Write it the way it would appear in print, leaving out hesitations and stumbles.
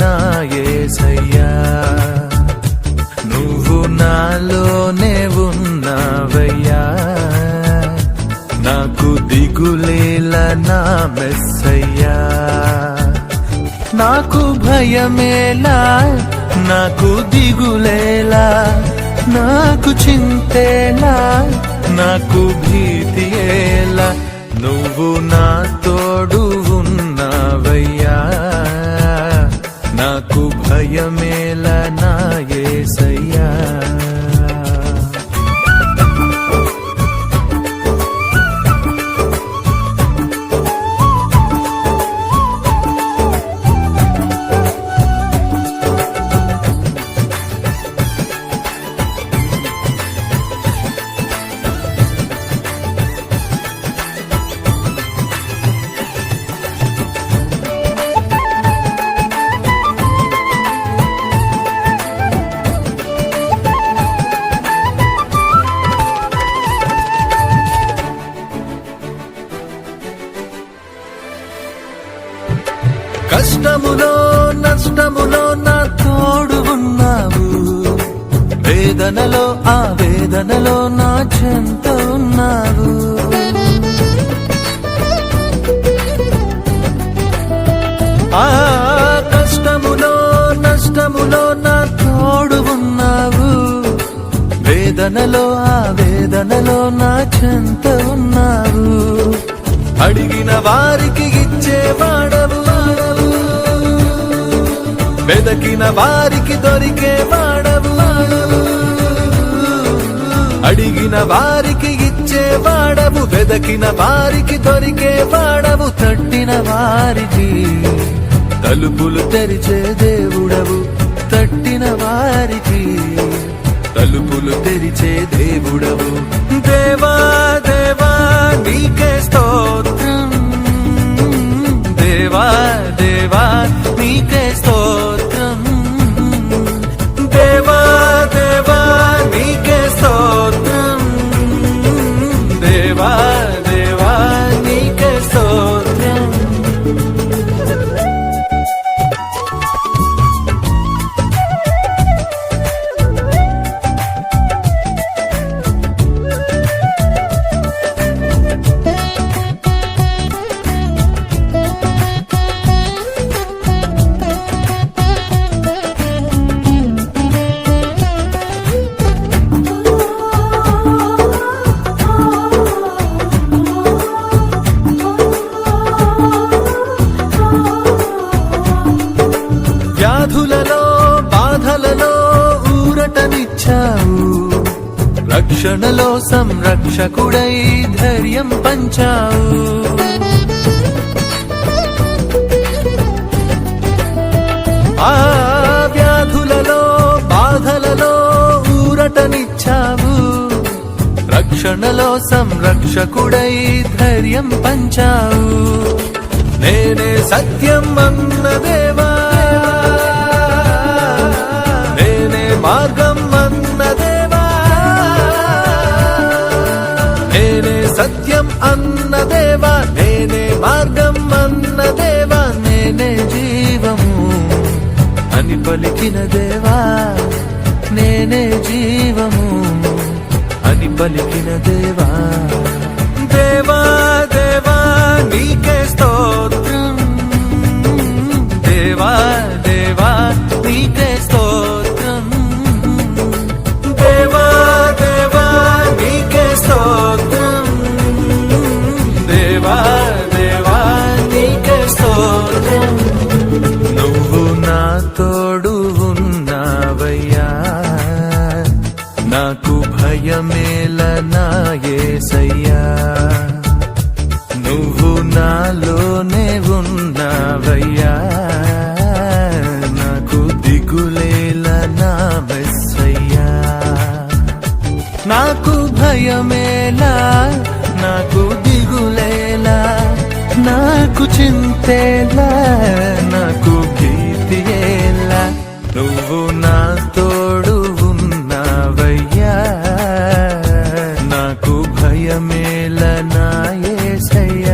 నా యేసయ్యా, నువ్వు నాలోనే ఉన్నావయ్యా, నాకు దిగులేలా నా మెస్సయ్యా, నాకు భయమేలా, నాకు దిగులేలా, నాకు చింతేలా, నాకు భీతియేలా, నువ్వు నా తోడు ఉన్నావయ్యా, నాకు భయమేలా నా యేసయ్యా. కష్టములో నష్టములో నా తోడు ఉన్నావు, వేదనలో ఆవేదనలో నా చెంత ఉన్నావు, ఆ కష్టములో నష్టములో నా తోడు ఉన్నావు, వేదనలో ఆవేదనలో నా చెంత ఉన్నావు, అడిగిన వారికి ఇచ్చేవాడవు, వెదకిన వారికి దొరికేవాడవు, అడిగిన వారికి ఇచ్చేవాడవు, వెదకిన వారికి దొరికేవాడవు, తట్టిన వారికి తలుపులు తెరిచే దేవుడవు, తట్టిన వారికి తలుపులు తెరిచే దేవుడవు, దేవా దేవా నీకే స్తోత్రం, దేవా దేవా నీకే స్తోత్రం, దేవా దేవా నీకే స్తోత్రం, దేవా దేవా నీకే స్తోత్రం. వ్యాధులలో బాధలలో ఊరటనిచ్చావు, రక్షణలో సంరక్షకుడై ధైర్యం పంచావు, ఆ వ్యాధులలో బాధలలో ఊరటనిచ్చావు, రక్షణలో సంరక్షకుడై ధైర్యం పంచావు, నేనే సత్యం అన్న దేవా, నేనే మార్గం అన్న దేవా, నేనే సత్యం అన్న దేవా, నేనే మార్గం అన్న దేవా, నేనే జీవము అని పలికిన దేవా, నేనే జీవము అని పలికిన దేవా, దేవా దేవా నీకే స్తోత్రం, దేవా దేవా నీకే స్తోత్రం, దేవా దేవా నీకే స్తోత్రం, దేవా దేవా నీకే స్తోత్రం. నువ్వు నా తోడు ఉన్నావయ్యా, నాకు భయమేలా నా యేసయ్యా, నువ్వు నాలోనే ఉన్నావయ్యా, నాకు దిగులేలా నా మెస్సయ్యా, నాకు భయమేలా, నాకు దిగులేలా, నాకు చింతేలా, నాకు భీతియేలా, నువ్వు నా తోడు ఉన్నావయ్యా, నాకు భయమేలా నా యేసయ్యా.